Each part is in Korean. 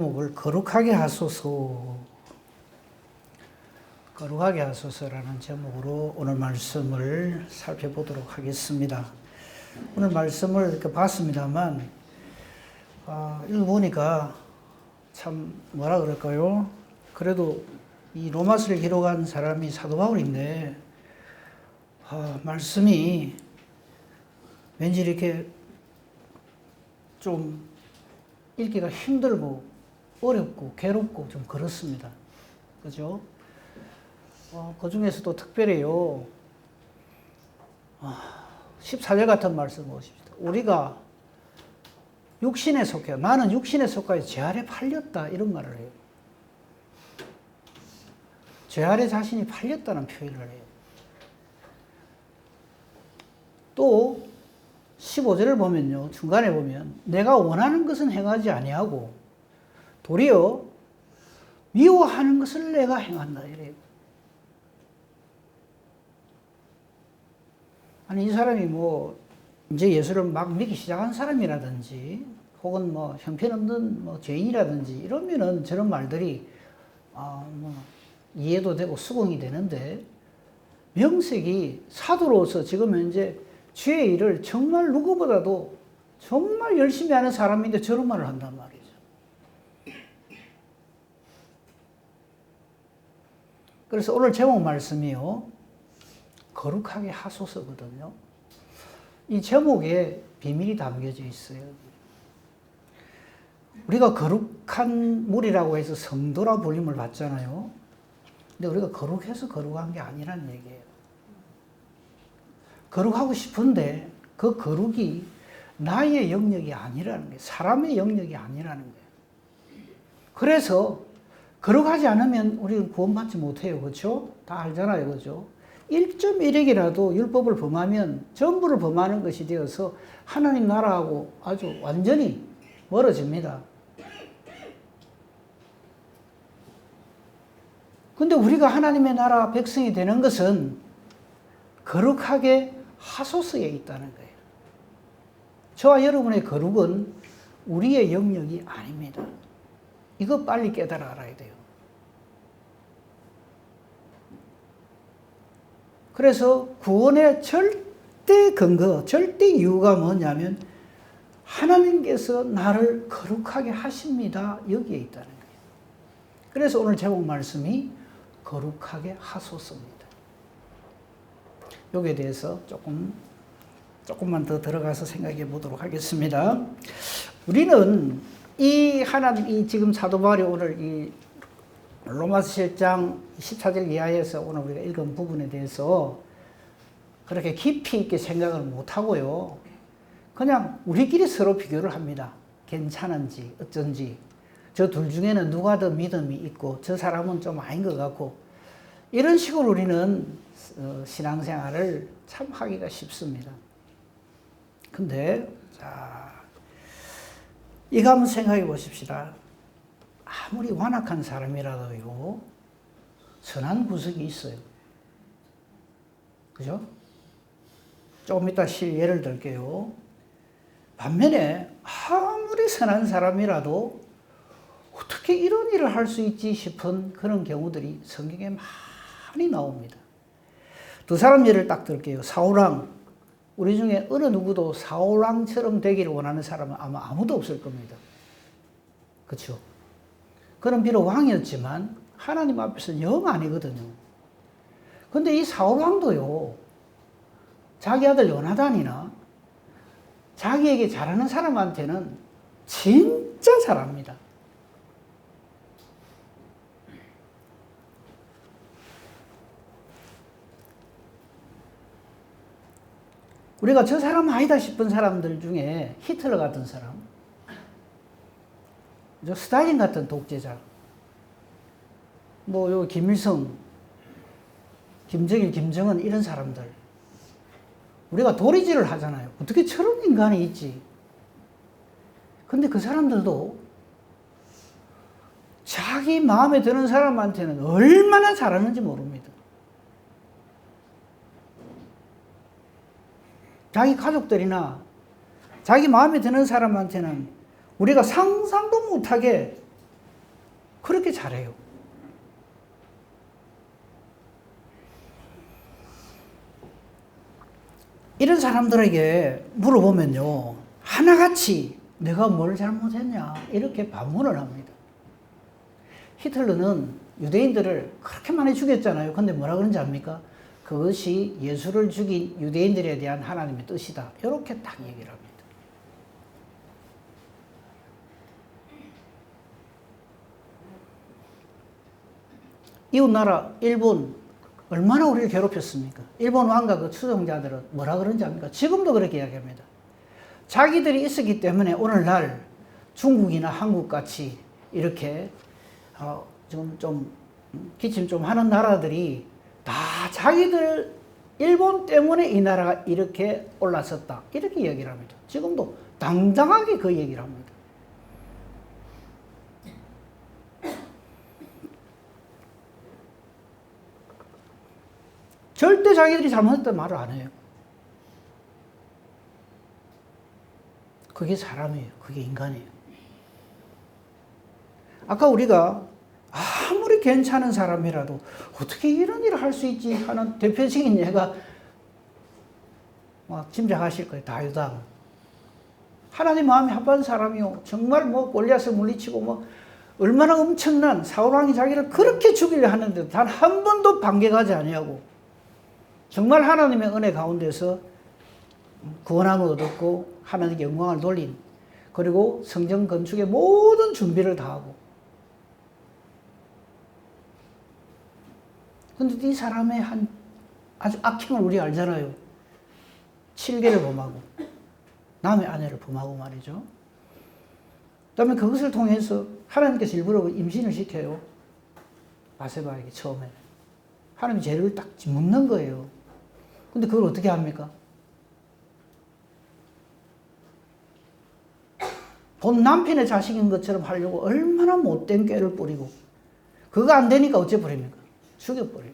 제목을 거룩하게 하소서, 거룩하게 하소서라는 제목으로 오늘 말씀을 살펴보도록 하겠습니다. 오늘 말씀을 이렇게 봤습니다만 읽어보니까 참 뭐라 그럴까요? 그래도 이 로마서를 기록한 사람이 사도 바울인데 말씀이 왠지 이렇게 좀 읽기가 힘들고 어렵고 괴롭고 좀 그렇습니다. 그죠? 그 중에서도 특별히요, 14절 같은 말씀 보십시다. 우리가 육신에 속해, 나는 육신에 속하여 죄 아래 팔렸다, 이런 말을 해요. 죄 아래 자신이 팔렸다는 표현을 해요. 또 15절을 보면요, 중간에 보면 내가 원하는 것은 행하지 아니하고 도리어 미워하는 것을 내가 행한다, 이래요. 아니, 이 사람이 이제 예수를 막 믿기 시작한 사람이라든지 혹은 형편없는 죄인이라든지 이러면은 저런 말들이 이해도 되고 수긍이 되는데, 명색이 사도로서 지금 현재 죄의 일을 정말 누구보다도 정말 열심히 하는 사람인데 저런 말을 한단 말이죠. 그래서 오늘 제목 말씀이요, 거룩하게 하소서거든요. 이 제목에 비밀이 담겨져 있어요. 우리가 거룩한 물이라고 해서 성도라 불림을 받잖아요. 근데 우리가 거룩해서 거룩한 게 아니란 얘기예요. 거룩하고 싶은데 그 거룩이 나의 영역이 아니라는 거예요. 사람의 영역이 아니라는 거예요. 그래서 거룩하지 않으면 우리는 구원받지 못해요. 그렇죠? 다 알잖아요. 그렇죠? 1.1핵이라도 율법을 범하면 전부를 범하는 것이 되어서 하나님 나라하고 아주 완전히 멀어집니다. 근데 우리가 하나님의 나라 백성이 되는 것은 거룩하게 하소서에 있다는 거예요. 저와 여러분의 거룩은 우리의 영역이 아닙니다. 이거 빨리 깨달아 알아야 돼요. 그래서 구원의 절대 근거, 절대 이유가 뭐냐면 하나님께서 나를 거룩하게 하십니다, 여기에 있다는 거예요. 그래서 오늘 제목 말씀이 거룩하게 하소서입니다. 여기에 대해서 조금만 더 들어가서 생각해 보도록 하겠습니다. 우리는 이 지금 사도 바울이 오늘 이 로마서 7장 14절 이하에서 오늘 우리가 읽은 부분에 대해서 그렇게 깊이 있게 생각을 못 하고요, 그냥 우리끼리 서로 비교를 합니다. 괜찮은지 어쩐지, 저 둘 중에는 누가 더 믿음이 있고 저 사람은 좀 아닌 것 같고, 이런 식으로 우리는 신앙생활을 참 하기가 쉽습니다. 근데 이거 한번 생각해 보십시다. 아무리 완악한 사람이라도요, 선한 구석이 있어요. 그죠? 조금 이따 예를 들게요. 반면에 아무리 선한 사람이라도 어떻게 이런 일을 할 수 있지 싶은 그런 경우들이 성경에 많이 나옵니다. 두 사람 예를 딱 들게요. 사울왕. 우리 중에 어느 누구도 사울왕처럼 되기를 원하는 사람은 아마 아무도 없을 겁니다. 그렇죠? 그는 비록 왕이었지만 하나님 앞에서는 영 아니거든요. 근데 이 사울왕도요, 자기 아들 요나단이나 자기에게 잘하는 사람한테는 진짜 잘합니다. 우리가 저 사람 아니다 싶은 사람들 중에 히틀러 같은 사람, 스탈린 같은 독재자, 요 김일성, 김정일, 김정은 이런 사람들, 우리가 도리질을 하잖아요. 어떻게 저런 인간이 있지? 근데 그 사람들도 자기 마음에 드는 사람한테는 얼마나 잘하는지 모릅니다. 자기 가족들이나 자기 마음에 드는 사람한테는 우리가 상상도 못하게 그렇게 잘해요. 이런 사람들에게 물어보면요, 하나같이 내가 뭘 잘못했냐 이렇게 반문을 합니다. 히틀러는 유대인들을 그렇게 많이 죽였잖아요. 근데 뭐라 그런지 압니까? 그것이 예수를 죽인 유대인들에 대한 하나님의 뜻이다. 이렇게 딱 얘기를 합니다. 이웃나라 일본 얼마나 우리를 괴롭혔습니까? 일본 왕과 그 추종자들은 뭐라 그런지 압니까? 지금도 그렇게 이야기합니다. 자기들이 있었기 때문에 오늘날 중국이나 한국같이 이렇게 좀 기침 좀 하는 나라들이 다 자기들 일본 때문에 이 나라가 이렇게 올라섰다. 이렇게 얘기를 합니다. 지금도 당당하게 그 얘기를 합니다. 절대 자기들이 잘못했다는 말을 안 해요. 그게 사람이에요. 그게 인간이에요. 아까 우리가 아무리 괜찮은 사람이라도 어떻게 이런 일을 할 수 있지 하는 대표적인 예가 막 짐작하실 거예요. 다윗왕. 하나님 마음이 합한 사람이요. 정말 뭐 골리앗을 물리치고 뭐 얼마나 엄청난 사울왕이 자기를 그렇게 죽이려 하는데 단 한 번도 반격하지 아니하고 정말 하나님의 은혜 가운데서 구원함을 얻었고 하나님께 영광을 돌린, 그리고 성전 건축의 모든 준비를 다 하고. 근데 이 사람의 한 아주 악행을 우리 알잖아요. 7개를 범하고 남의 아내를 범하고 말이죠. 그다음에 그것을 통해서 하나님께서 일부러 임신을 시켜요. 바세바에게 처음에. 하나님이 죄를 딱 묻는 거예요. 근데 그걸 어떻게 합니까? 본 남편의 자식인 것처럼 하려고 얼마나 못된 꾀를 뿌리고, 그거 안 되니까 어째 버립니까? 죽여버려요.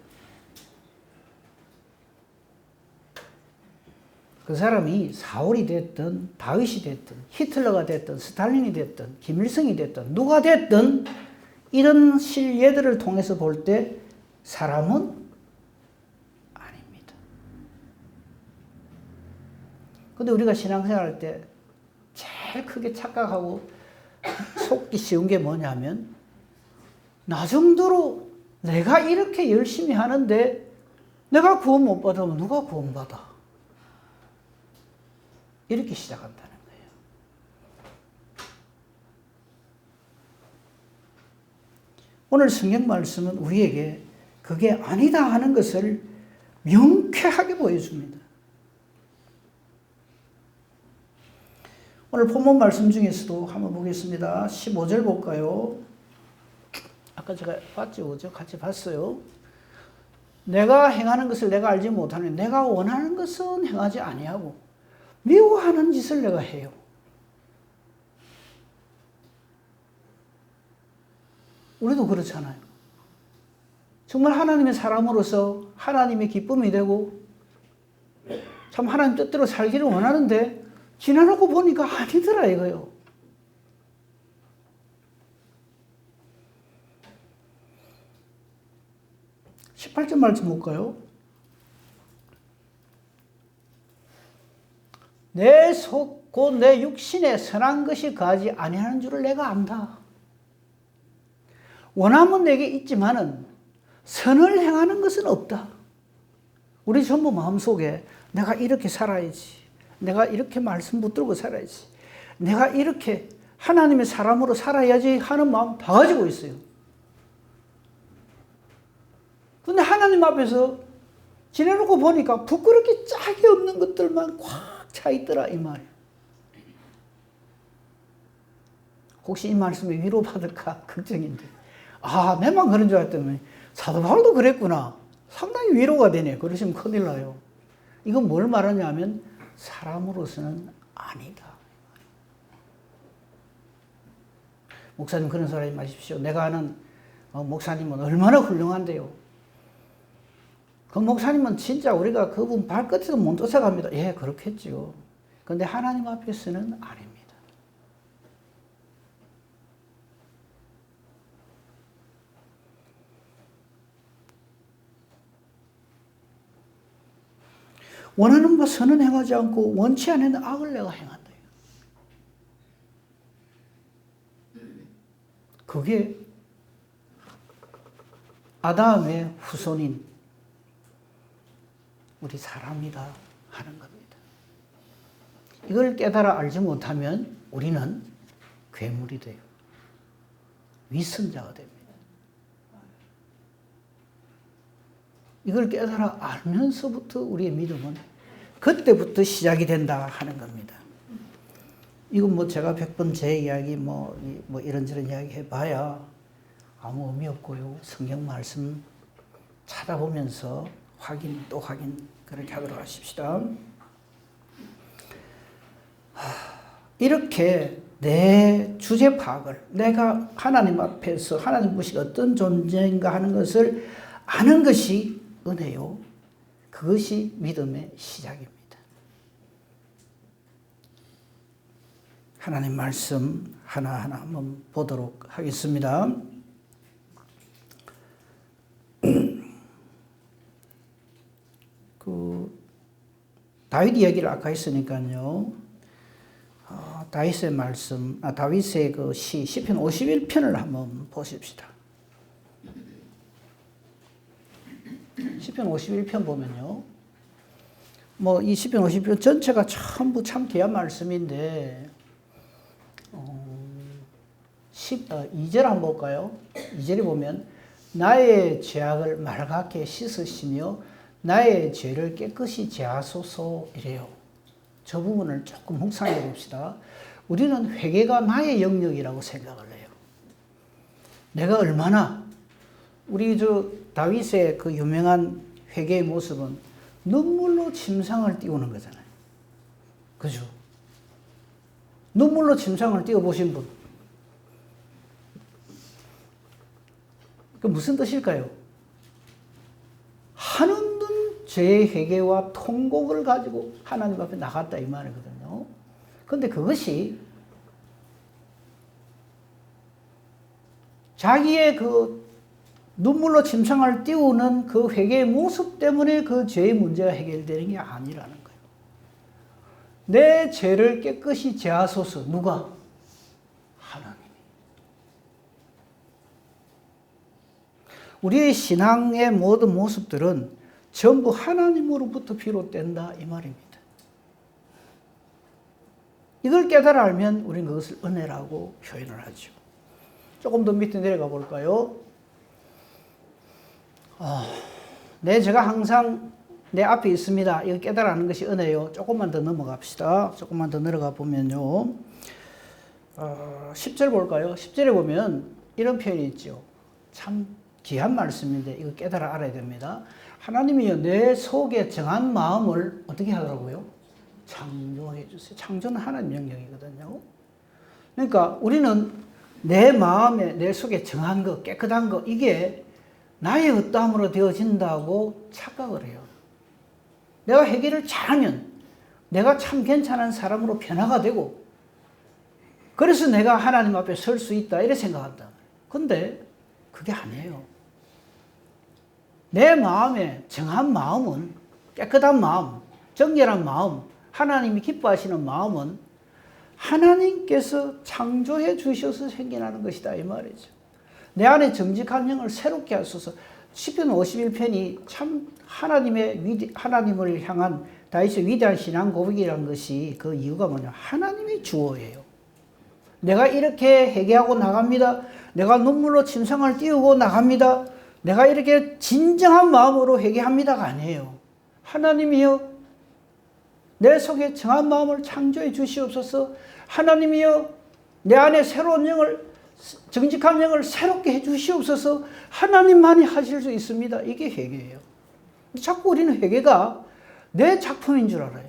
그 사람이 사울이 됐든 다윗이 됐든 히틀러가 됐든 스탈린이 됐든 김일성이 됐든 누가 됐든 이런 실예들을 통해서 볼 때 사람은 아닙니다. 근데 우리가 신앙생활 할 때 제일 크게 착각하고 속기 쉬운 게 뭐냐면, 나 정도로 내가 이렇게 열심히 하는데 내가 구원 못 받으면 누가 구원받아? 이렇게 시작한다는 거예요. 오늘 성경 말씀은 우리에게 그게 아니다 하는 것을 명쾌하게 보여줍니다. 오늘 본문 말씀 중에서도 한번 보겠습니다. 15절 볼까요? 아까 제가 봤죠? 그죠? 같이 봤어요. 내가 행하는 것을 내가 알지 못하는, 내가 원하는 것은 행하지 아니하고 미워하는 짓을 내가 해요. 우리도 그렇잖아요. 정말 하나님의 사람으로서 하나님의 기쁨이 되고 참 하나님 뜻대로 살기를 원하는데 지나놓고 보니까 아니더라 이거요. (18절) 말씀 볼까요? 내 속 곧 내 육신에 선한 것이 거하지 아니하는 줄을 내가 안다. 원함은 내게 있지만은 선을 행하는 것은 없다. 우리 전부 마음속에 내가 이렇게 살아야지, 내가 이렇게 말씀 붙들고 살아야지, 내가 이렇게 하나님의 사람으로 살아야지 하는 마음 다 가지고 있어요. 근데 하나님 앞에서 지내놓고 보니까 부끄럽게 짝이 없는 것들만 꽉 차 있더라 이 말이에요. 혹시 이 말씀에 위로받을까 걱정인데, 아 내만 그런 줄 알았더니 사도 바울도 그랬구나, 상당히 위로가 되네. 그러시면 큰일 나요. 이건 뭘 말하냐면 사람으로서는 아니다. 목사님 그런 소리 하지 마십시오. 내가 아는 목사님은 얼마나 훌륭한데요. 그 목사님은 진짜 우리가 그분 발끝에도 못 쫓아갑니다. 예, 그렇겠죠. 그런데 하나님 앞에서는 아닙니다. 원하는 바 선은 행하지 않고 원치 않는 악을 내가 행한다. 그게 아담의 후손인 우리 사람이다 하는 겁니다. 이걸 깨달아 알지 못하면 우리는 괴물이 돼요. 위선자가 됩니다. 이걸 깨달아 알면서부터 우리의 믿음은 그때부터 시작이 된다 하는 겁니다. 이건 뭐 제가 100번 제 이야기 뭐 이런저런 이야기 해봐야 아무 의미 없고요. 성경 말씀 찾아보면서 확인 또 확인 그렇게 하도록 하십시다. 이렇게 내 주제 파악을 내가 하나님 앞에서 하나님 무엇이 어떤 존재인가 하는 것을 아는 것이 은혜요. 그것이 믿음의 시작입니다. 하나님 말씀 하나하나 한번 보도록 하겠습니다. 다윗 이야기를 아까 했으니까요. 다윗의 말씀, 다윗의 그 시편 51편을 한번 보십시다. 시편 51편 보면요. 뭐 이 시편 51편 전체가 전부 참 귀한 말씀인데 2절 한번 볼까요? 2절에 보면 나의 죄악을 맑게 씻으시며 나의 죄를 깨끗이 제하소서 이래요. 저 부분을 조금 묵상해 봅시다. 우리는 회개가 나의 영역이라고 생각을 해요. 내가 얼마나 우리 다윗의 그 유명한 회개의 모습은 눈물로 침상을 띄우는 거잖아요. 그죠? 눈물로 침상을 띄워보신 분. 그 무슨 뜻일까요? 한없는 죄의 회개와 통곡을 가지고 하나님 앞에 나갔다 이 말이거든요. 그런데 그것이 자기의 그 눈물로 침상을 띄우는 그 회개의 모습 때문에 그 죄의 문제가 해결되는 게 아니라는 거예요. 내 죄를 깨끗이 제하소서. 누가? 하나님이. 우리의 신앙의 모든 모습들은 전부 하나님으로부터 비롯된다 이 말입니다. 이걸 깨달아 알면 우리는 그것을 은혜라고 표현을 하죠. 조금 더 밑에 내려가 볼까요? 제가 항상 내 앞에 있습니다. 이거 깨달아 아는 것이 은혜요. 조금만 더 넘어갑시다. 조금만 더 내려가 보면요. 10절 볼까요? 10절에 보면 이런 표현이 있죠. 참 귀한 말씀인데 이거 깨달아 알아야 됩니다. 하나님이요 내 속에 정한 마음을 어떻게 하더라고요? 창조해 주세요. 창조는 하나님 영역이거든요. 그러니까 우리는 내 마음에 내 속에 정한 거 깨끗한 거 이게 나의 어떠함으로 되어진다고 착각을 해요. 내가 회개를 잘하면 내가 참 괜찮은 사람으로 변화가 되고 그래서 내가 하나님 앞에 설 수 있다 이렇게 생각한다. 그런데 그게 아니에요. 내 마음에 정한 마음은 깨끗한 마음, 정결한 마음, 하나님이 기뻐하시는 마음은 하나님께서 창조해 주셔서 생겨나는 것이다 이 말이죠. 내 안에 정직한 영을 새롭게 하소서. 시편 51편이 참 하나님을 향한 다윗의 위대한 신앙 고백이라는 것이 그 이유가 뭐냐? 하나님의 주어예요. 내가 이렇게 회개하고 나갑니다. 내가 눈물로 침상을 띄우고 나갑니다. 내가 이렇게 진정한 마음으로 회개합니다가 아니에요. 하나님이여 내 속에 정한 마음을 창조해 주시옵소서. 하나님이여 내 안에 새로운 영을 정직한 영을 새롭게 해 주시옵소서. 하나님만이 하실 수 있습니다. 이게 회개예요. 자꾸 우리는 회개가 내 작품인 줄 알아요.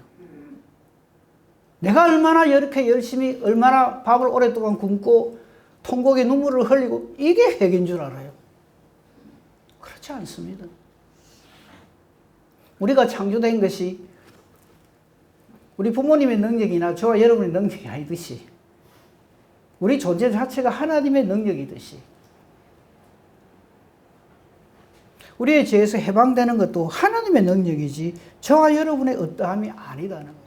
내가 얼마나 이렇게 열심히 얼마나 밥을 오랫동안 굶고 통곡에 눈물을 흘리고 이게 회개인 줄 알아요. 그렇지 않습니다. 우리가 창조된 것이 우리 부모님의 능력이나 저와 여러분의 능력이 아니듯이 우리 존재 자체가 하나님의 능력이듯이 우리의 죄에서 해방되는 것도 하나님의 능력이지 저와 여러분의 어떠함이 아니다는 거예요.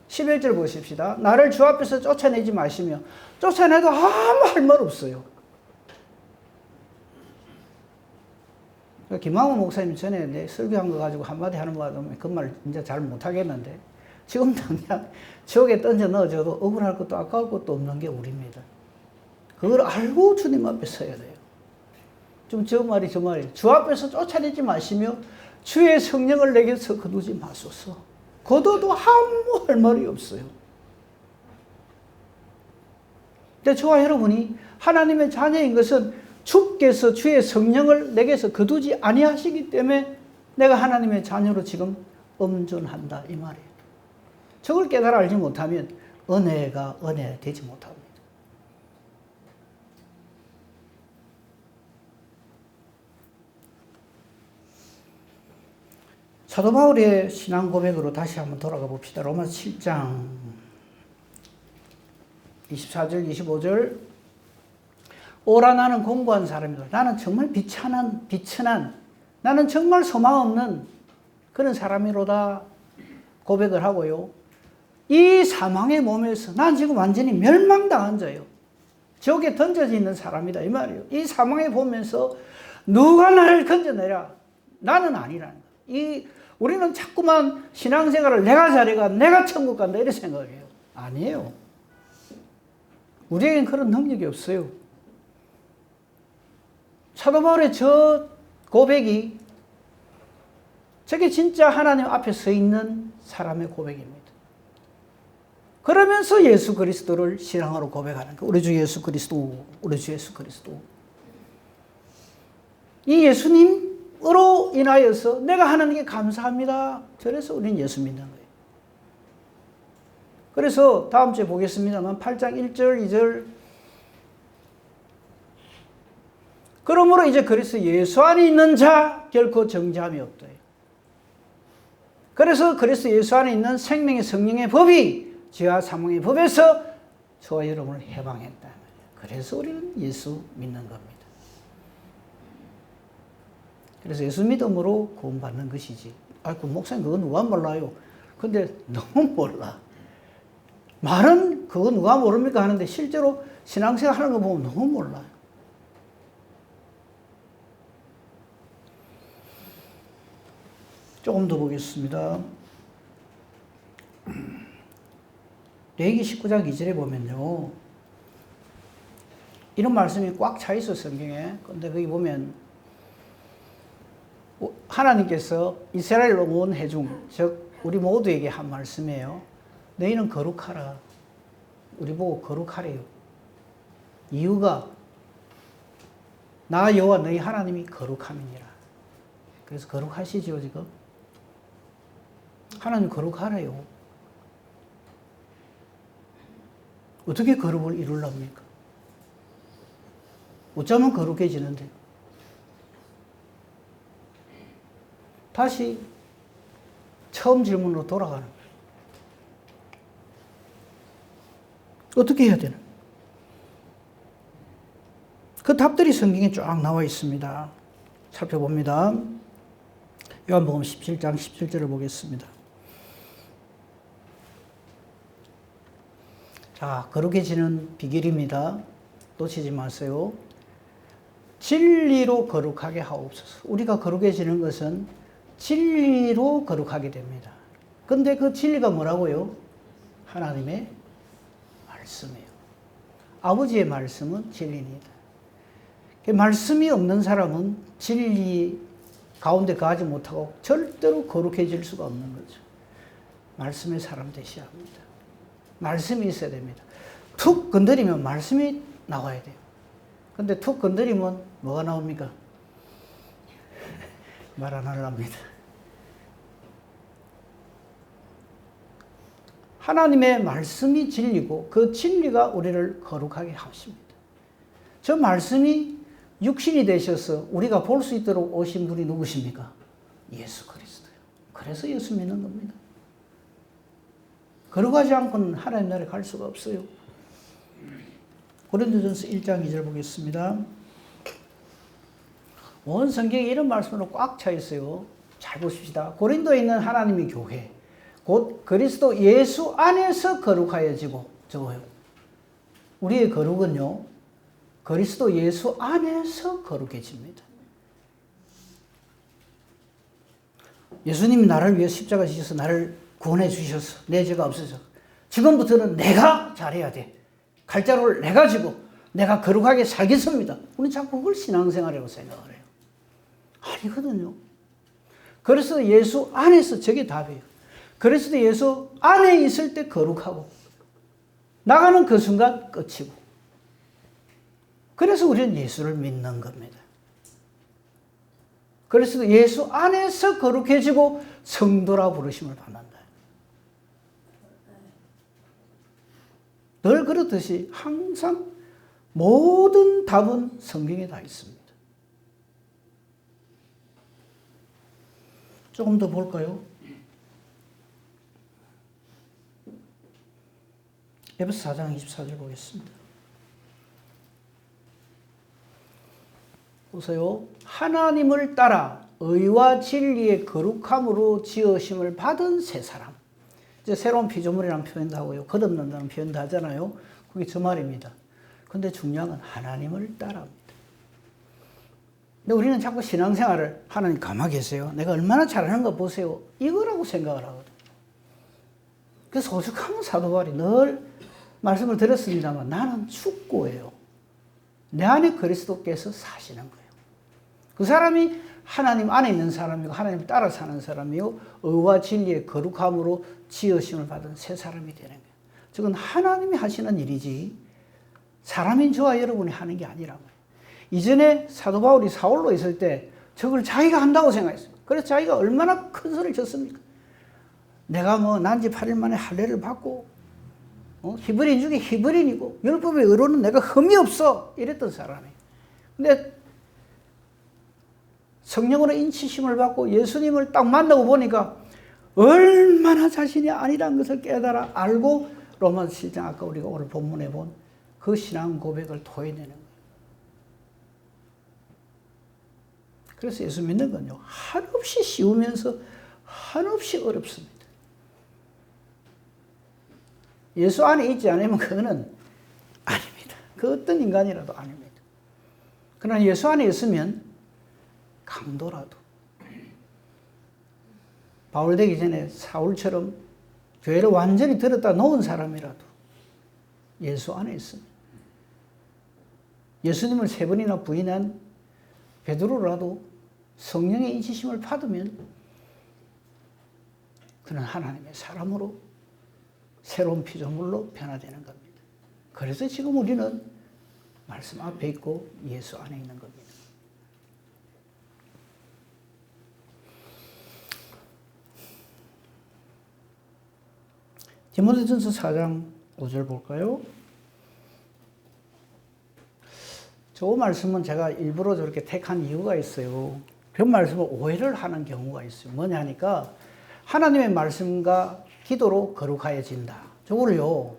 11절 보십시다. 나를 주 앞에서 쫓아내지 마시며, 쫓아내도 아무 할 말 없어요. 김학원 목사님 전에 내 설교한 거 가지고 한마디 하는 거 같으면 그 말 진짜 잘 못하겠는데, 지금 당장 지옥에 던져 넣어줘도 억울할 것도 아까울 것도 없는 게 우리입니다. 그걸 알고 주님 앞에 서야 돼요. 좀 저 말이 저 말이에요. 주 앞에서 쫓아내지 마시며 주의 성령을 내게서 거두지 마소서. 거둬도 아무 할 말이 없어요. 근데 저와 여러분이 하나님의 자녀인 것은 주께서 주의 성령을 내게서 거두지 아니하시기 때문에 내가 하나님의 자녀로 지금 엄존한다 이 말이에요. 저걸 깨달아 알지 못하면 은혜가 은혜 되지 못합니다. 사도 바울의 신앙 고백으로 다시 한번 돌아가 봅시다. 로마서 7장 24절 25절. 오라 나는 공고한 사람이다. 나는 정말 비천한 나는 정말 소망 없는 그런 사람이로다 고백을 하고요. 이 사망의 몸에서 난 지금 완전히 멸망당한 자예요. 지옥에 던져져 있는 사람이다 이 말이에요. 이 사망에 보면서 누가 나를 건져내랴. 나는 아니라는 거예요. 우리는 자꾸만 신앙생활을 내가 잘해가 내가 천국 간다 이런 생각이에요. 아니에요. 우리에겐 그런 능력이 없어요. 사도 바울의 저 고백이 저게 진짜 하나님 앞에 서 있는 사람의 고백입니다. 그러면서 예수 그리스도를 신앙으로 고백하는 거예요. 우리 주 예수 그리스도, 우리 주 예수 그리스도. 이 예수님으로 인하여서 내가 하나님께 감사합니다. 그래서 우리는 예수 믿는 거예요. 그래서 다음 주에 보겠습니다만 8장 1절 2절. 그러므로 이제 그리스도 예수 안에 있는 자 결코 정죄함이 없다. 그래서 그리스도 예수 안에 있는 생명의 성령의 법이 죄와 사망의 법에서 저와 여러분을 해방했다. 그래서 우리는 예수 믿는 겁니다. 그래서 예수 믿음으로 구원받는 것이지. 그 목사님 그거 누가 몰라요? 근데 너무 몰라. 말은 그거 누가 모릅니까 하는데 실제로 신앙생활 하는 거 보면 너무 몰라요. 조금 더 보겠습니다. 레위기 19장 2절에 보면요. 이런 말씀이 꽉 차 있어 성경에. 근데 거기 보면 하나님께서 이스라엘 온 회중, 즉 우리 모두에게 한 말씀이에요. 너희는 거룩하라. 우리 보고 거룩하래요. 이유가 나 여호와 너희 하나님이 거룩함이니라. 그래서 거룩하시죠 지금? 하나님 거룩하래요. 어떻게 거룩을 이루려합니까? 어쩌면 거룩해지는데. 다시 처음 질문으로 돌아가는 거예요. 어떻게 해야 되나? 그 답들이 성경에 쫙 나와 있습니다. 살펴봅니다. 요한복음 17장 17절을 보겠습니다. 자, 거룩해지는 비결입니다. 놓치지 마세요. 진리로 거룩하게 하옵소서. 우리가 거룩해지는 것은 진리로 거룩하게 됩니다. 근데 그 진리가 뭐라고요? 하나님의 말씀이에요. 아버지의 말씀은 진리입니다. 말씀이 없는 사람은 진리 가운데 거하지 못하고 절대로 거룩해질 수가 없는 거죠. 말씀의 사람 되셔야 합니다. 말씀이 있어야 됩니다. 툭 건드리면 말씀이 나와야 돼요. 근데 툭 건드리면 뭐가 나옵니까? 말 안 하랍니다. 하나님의 말씀이 진리고 그 진리가 우리를 거룩하게 하십니다. 저 말씀이 육신이 되셔서 우리가 볼 수 있도록 오신 분이 누구십니까? 예수 그리스도요. 그래서 예수 믿는 겁니다. 거룩하지 않고는 하나님 나라에 갈 수가 없어요. 고린도전서 1장 2절 보겠습니다. 온 성경에 이런 말씀으로 꽉 차 있어요. 잘 보십시다. 고린도에 있는 하나님의 교회, 곧 그리스도 예수 안에서 거룩하여지고, 저거요. 우리의 거룩은요, 그리스도 예수 안에서 거룩해집니다. 예수님이 나를 위해 십자가 지셔서 나를 구원해 주셔서 내 죄가 없어져. 지금부터는 내가 잘해야 돼. 칼자루를 내가 쥐고 내가 거룩하게 살겠습니다. 우리는 자꾸 그걸 신앙생활이라고 생각을 해요. 아니거든요. 그리스도 예수 안에서 저게 답이에요. 그리스도 예수 안에 있을 때 거룩하고 나가는 그 순간 끝이고. 그래서 우리는 예수를 믿는 겁니다. 그리스도 예수 안에서 거룩해지고 성도라 부르심을 받는다. 늘 그렇듯이 항상 모든 답은 성경에 다 있습니다. 조금 더 볼까요? 에베소 4장 24절 보겠습니다. 보세요. 하나님을 따라 의와 진리의 거룩함으로 지으심을 받은 새 사람. 이제 새로운 피조물이라는 표현도 하고요. 거듭난다는 표현도 하잖아요. 그게 저 말입니다. 근데 중요한 건 하나님을 따라합니다. 근데 우리는 자꾸 신앙생활을 하나님 가만히 계세요. 내가 얼마나 잘하는 거 보세요. 이거라고 생각을 하거든요. 그래서 오죽하면 사도 바울이 늘 말씀을 드렸습니다만 나는 축구예요. 내 안에 그리스도께서 사시는 거예요. 그 사람이 하나님 안에 있는 사람이고 하나님 따라 사는 사람이요. 의와 진리의 거룩함으로 지으심을 받은 새 사람이 되는 거예요. 즉은 하나님이 하시는 일이지 사람인 저와 여러분이 하는 게 아니라고요. 이전에 사도 바울이 사울로 있을 때 저걸 자기가 한다고 생각했어요. 그래서 자기가 얼마나 큰 소리를 쳤습니까? 내가 뭐 난지 8일 만에 할례를 받고 히브리인 중에 히브리인이고 율법의 의로는 내가 흠이 없어 이랬던 사람이에요. 근데 성령으로 인치심을 받고 예수님을 딱 만나고 보니까 얼마나 자신이 아니라는 것을 깨달아 알고 로마서 7장 아까 우리가 오늘 본문에 본 그 신앙 고백을 토해내는 거예요. 그래서 예수 믿는 건요, 한없이 쉬우면서 한없이 어렵습니다. 예수 안에 있지 않으면 그거는 아닙니다. 그 어떤 인간이라도 아닙니다. 그러나 예수 안에 있으면 강도라도 바울 되기 전에 사울처럼 교회를 완전히 들었다 놓은 사람이라도 예수 안에 있습니다. 예수님을 3번이나 부인한 베드로라도 성령의 인치심을 받으면 그는 하나님의 사람으로 새로운 피조물로 변화되는 겁니다. 그래서 지금 우리는 말씀 앞에 있고 예수 안에 있는 겁니다. 디모데전서 4장 5절 볼까요? 저 말씀은 제가 일부러 저렇게 택한 이유가 있어요. 그 말씀을 오해를 하는 경우가 있어요. 뭐냐 하니까 하나님의 말씀과 기도로 거룩하여진다. 저거를요.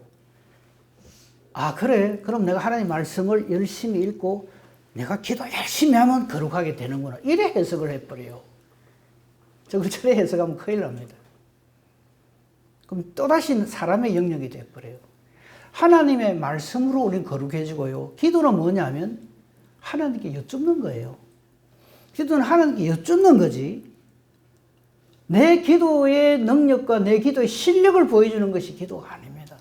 아 그래? 그럼 내가 하나님 말씀을 열심히 읽고 내가 기도 열심히 하면 거룩하게 되는구나. 이래 해석을 해버려요. 저걸 저래 해석하면 큰일 납니다. 그럼 또다시 사람의 영역이 돼버려요. 하나님의 말씀으로 우리는 거룩해지고요. 기도는 뭐냐면 하나님께 여쭙는 거예요. 기도는 하나님께 여쭙는 거지. 내 기도의 능력과 내 기도의 실력을 보여주는 것이 기도가 아닙니다.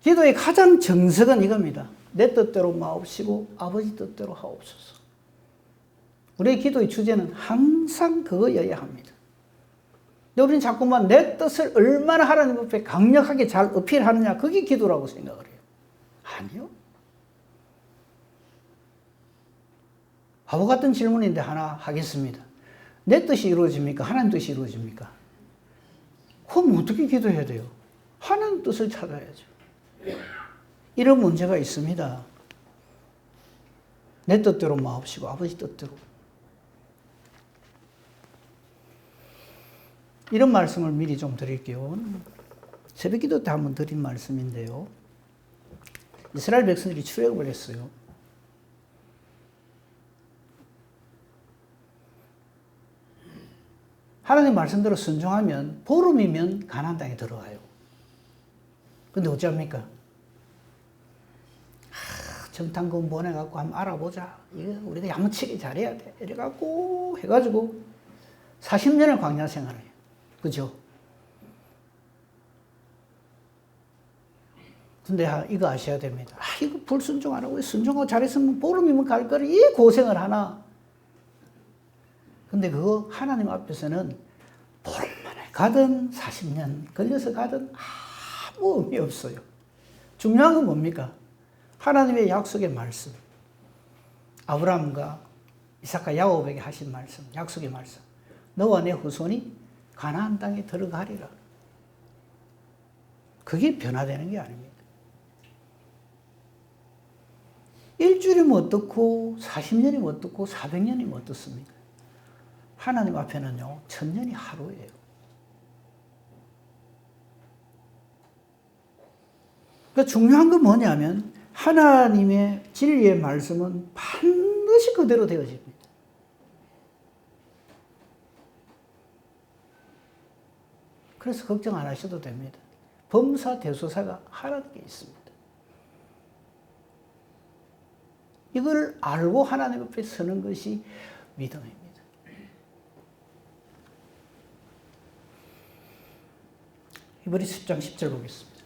기도의 가장 정석은 이겁니다. 내 뜻대로 마옵시고 아버지 뜻대로 하옵소서. 우리의 기도의 주제는 항상 그거여야 합니다. 우리는 자꾸만 내 뜻을 얼마나 하나님 앞에 강력하게 잘 어필하느냐, 그게 기도라고 생각을 해요. 아니요. 바보 같은 질문인데 하나 하겠습니다. 내 뜻이 이루어집니까? 하나님 뜻이 이루어집니까? 그럼 어떻게 기도해야 돼요? 하나님 뜻을 찾아야죠. 이런 문제가 있습니다. 내 뜻대로 마옵시고 아버지 뜻대로. 이런 말씀을 미리 좀 드릴게요. 새벽기도 때 한번 드린 말씀인데요. 이스라엘 백성들이 출애굽을 했어요. 하나님 말씀대로 순종하면 보름이면 가나안 땅에 들어가요. 근데 어찌합니까? 정탐금 보내갖고 한번 알아보자. 이거 우리가 야무치게 잘해야 돼. 이래갖고 해가지고 40년을 광야 생활을 해요. 그죠? 근데 이거 아셔야 됩니다. 이거 불순종 안 하고 순종하고 잘했으면 보름이면 갈 거를 이 고생을 하나. 근데 그거 하나님 앞에서는 보름 만에 가든 40년 걸려서 가든 아무 의미 없어요. 중요한 건 뭡니까? 하나님의 약속의 말씀. 아브라함과 이삭과 야곱에게 하신 말씀, 약속의 말씀. 너와 내 후손이 가나안 땅에 들어가리라. 그게 변화되는 게 아닙니다. 일주일이면 어떻고 40년이면 어떻고 400년이면 어떻습니까? 하나님 앞에는요, 1000년이 하루예요. 그러니까 중요한 건 뭐냐면 하나님의 진리의 말씀은 반드시 그대로 되어집니다. 그래서 걱정 안 하셔도 됩니다. 범사대소사가 하나님께 있습니다. 이걸 알고 하나님 앞에 서는 것이 믿음입니다. 이번에 10장 10절 보겠습니다.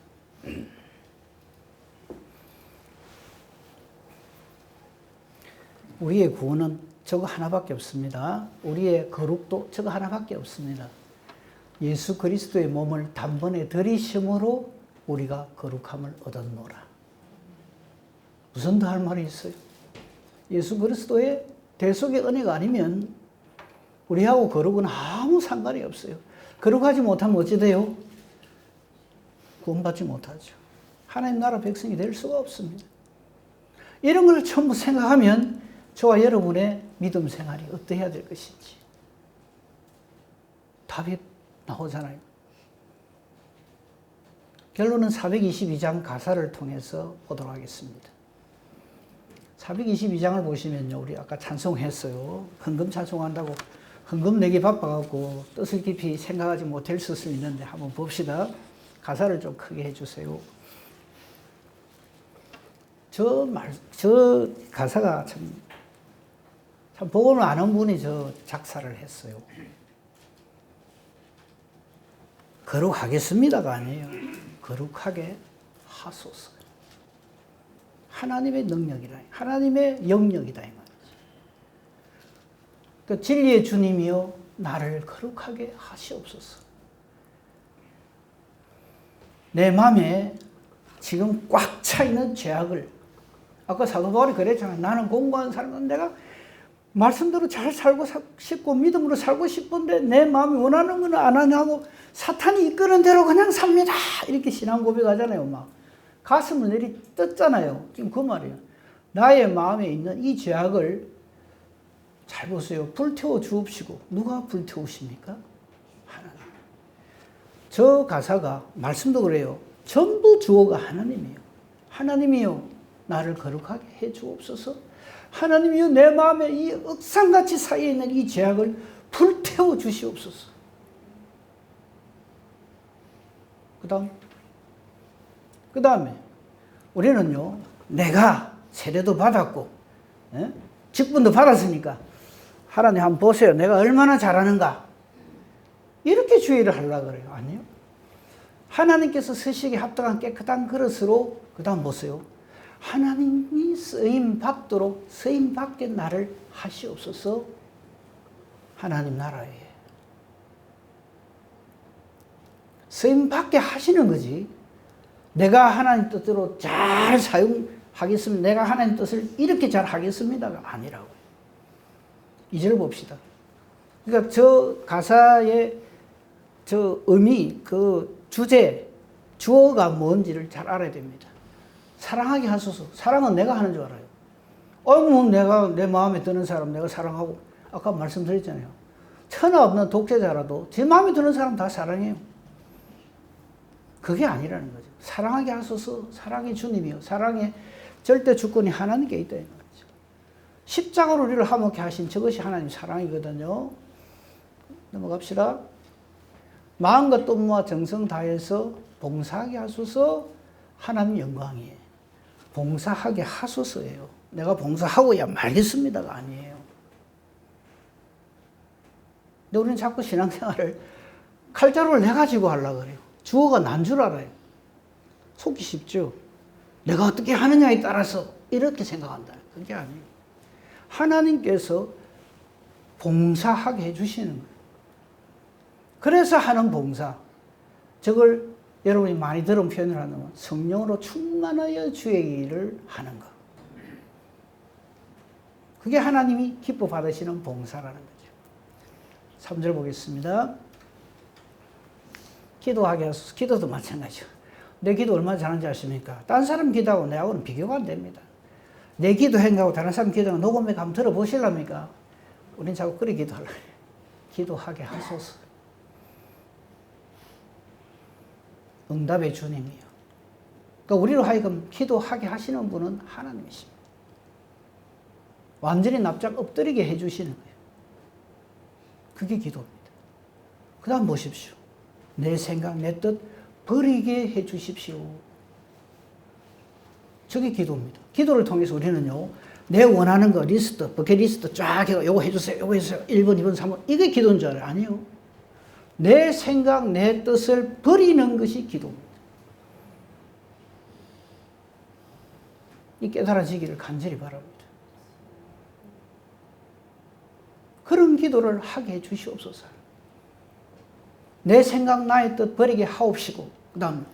우리의 구원은 저거 하나밖에 없습니다. 우리의 거룩도 저거 하나밖에 없습니다. 예수 그리스도의 몸을 단번에 들이심으로 우리가 거룩함을 얻었노라. 무슨 더 할 말이 있어요? 예수 그리스도의 대속의 은혜가 아니면 우리하고 거룩은 아무 상관이 없어요. 거룩하지 못하면 어찌 돼요? 구원받지 못하죠. 하나님 나라 백성이 될 수가 없습니다. 이런 걸 전부 생각하면 저와 여러분의 믿음 생활이 어떠해야 될 것인지 답이 나오잖아요. 결론은 422장 가사를 통해서 보도록 하겠습니다. 422장을 보시면요, 우리 아까 찬송했어요. 헌금 찬송한다고 헌금 내기 바빠갖고 뜻을 깊이 생각하지 못할 수 있는데 한번 봅시다. 가사를 좀 크게 해주세요. 저 가사가 참 복음을 아는 분이 작사를 했어요. 거룩하겠습니다가 아니에요. 거룩하게 하소서. 하나님의 능력이라, 하나님의 영역이다 이 말이지. 그 진리의 주님이여 나를 거룩하게 하시옵소서. 내 마음에 지금 꽉 차 있는 죄악을, 아까 사도 바울이 그랬잖아요. 나는 공고한 사람은 내가 말씀대로 잘 살고 싶고 믿음으로 살고 싶은데 내 마음이 원하는 건 안 하냐고 사탄이 이끄는 대로 그냥 삽니다. 이렇게 신앙 고백하잖아요. 막 가슴을 내리 떴잖아요. 지금 그 말이에요. 나의 마음에 있는 이 죄악을 잘 보세요. 불태워 주옵시고. 누가 불태우십니까? 하나님. 저 가사가 말씀도 그래요. 전부 주어가 하나님이에요. 하나님이요 나를 거룩하게 해 주옵소서. 하나님이요 내 마음에 이 억상같이 쌓여 있는 이 죄악을 불태워 주시옵소서. 그 다음에 우리는요, 내가 세례도 받았고 직분도 받았으니까 하나님 한번 보세요. 내가 얼마나 잘하는가. 이렇게 주의를 하려고 그래요. 아니요. 하나님께서 쓰시기에 합당한 깨끗한 그릇으로 그 다음 보세요. 하나님이 쓰임 받도록 쓰임 받게 나를 하시옵소서. 하나님 나라에 쓰임 받게 하시는 거지. 내가 하나님 뜻대로 잘 사용하겠습니다. 내가 하나님 뜻을 이렇게 잘 하겠습니다가 아니라고요. 2절 봅시다. 그러니까 저 가사의 저 의미, 그 주제, 주어가 뭔지를 잘 알아야 됩니다. 사랑하게 하소서. 사랑은 내가 하는 줄 알아요. 뭐 내가 내 마음에 드는 사람 내가 사랑하고, 아까 말씀드렸잖아요. 천하 없는 독재자라도 제 마음에 드는 사람 다 사랑해요. 그게 아니라는 거죠. 사랑하게 하소서. 사랑의 주님이요. 사랑의 절대 주권이 하나님께 있다 이 말이죠. 십자가로 우리를 화목케 하신 저것이 하나님 사랑이거든요. 넘어갑시다. 마음과 뜻과 정성 다해서 봉사하게 하소서. 하나님 영광이에요. 봉사하게 하소서예요. 내가 봉사하고야 말겠습니다가 아니에요. 근데 우리는 자꾸 신앙생활을 칼자루를 내가지고 하려고 그래요. 주어가 난 줄 알아요. 속기 쉽죠. 내가 어떻게 하느냐에 따라서 이렇게 생각한다. 그게 아니에요. 하나님께서 봉사하게 해주시는 거예요. 그래서 하는 봉사. 저걸 여러분이 많이 들은 표현을 하면 성령으로 충만하여 주의 일을 하는 것. 그게 하나님이 기뻐 받으시는 봉사라는 거죠. 3절 보겠습니다. 기도하게 하소서. 기도도 마찬가지죠. 내 기도 얼마나 잘하는지 아십니까? 다른 사람 기도하고 내하고는 비교가 안 됩니다. 내 기도 행하고 다른 사람 기도하고 녹음에 한번 들어보실랍니까? 우린 자꾸 그렇게 기도하려고 해요. 기도하게 하소서. 응답의 주님이요. 그러니까 우리로 하여금 기도하게 하시는 분은 하나님이십니다. 완전히 납작 엎드리게 해주시는 거예요. 그게 기도입니다. 그 다음 보십시오. 내 생각, 내 뜻 버리게 해주십시오. 저게 기도입니다. 기도를 통해서 우리는요, 내 원하는 거 리스트, 버킷리스트 쫙 해서 요거 해주세요, 요거 해주세요. 1번, 2번, 3번. 이게 기도인 줄 알아요? 아니요. 내 생각, 내 뜻을 버리는 것이 기도입니다. 이 깨달아지기를 간절히 바랍니다. 그런 기도를 하게 해 주시옵소서. 내 생각, 나의 뜻 버리게 하옵시고, 그 다음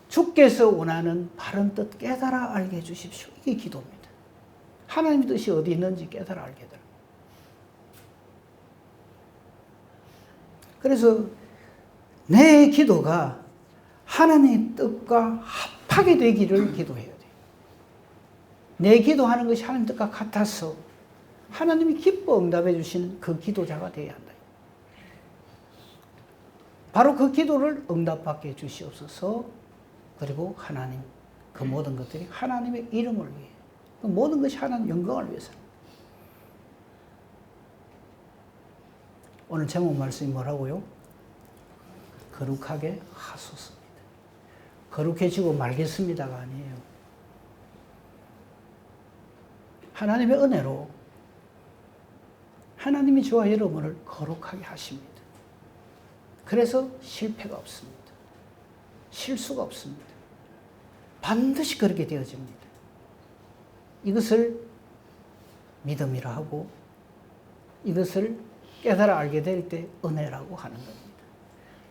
주께서 원하는 바른 뜻 깨달아 알게 해 주십시오. 이게 기도입니다. 하나님의 뜻이 어디 있는지 깨달아 알게 됩니다. 그래서 내 기도가 하나님의 뜻과 합하게 되기를 기도해야 돼요. 내 기도하는 것이 하나님 뜻과 같아서 하나님이 기뻐 응답해 주시는 그 기도자가 되어야 한다. 바로 그 기도를 응답받게 해 주시옵소서. 그리고 하나님, 그 모든 것들이 하나님의 이름을 위해, 그 모든 것이 하나님 영광을 위해서입니다. 오늘 제목 말씀이 뭐라고요? 거룩하게 하소서입니다. 거룩해지고 말겠습니다가 아니에요. 하나님의 은혜로 하나님이 저와 여러분을 거룩하게 하십니다. 그래서 실패가 없습니다. 실수가 없습니다. 반드시 그렇게 되어집니다. 이것을 믿음이라 하고 이것을 깨달아 알게 될 때 은혜라고 하는 겁니다.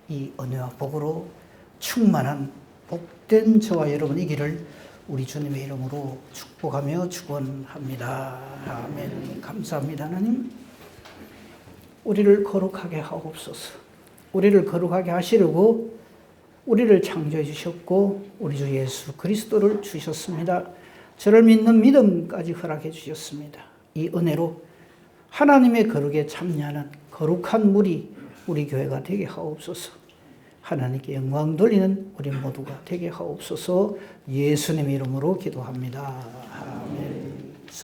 이 은혜와 복으로 충만한 복된 저와 여러분이기를 우리 주님의 이름으로 축복하며 축원합니다. 아멘. 감사합니다. 하나님, 우리를 거룩하게 하옵소서. 우리를 거룩하게 하시려고 우리를 창조해 주셨고 우리 주 예수 그리스도를 주셨습니다. 저를 믿는 믿음까지 허락해 주셨습니다. 이 은혜로 하나님의 거룩에 참여하는 거룩한 무리 우리 교회가 되게 하옵소서. 하나님께 영광 돌리는 우리 모두가 되게 하옵소서. 예수님 이름으로 기도합니다.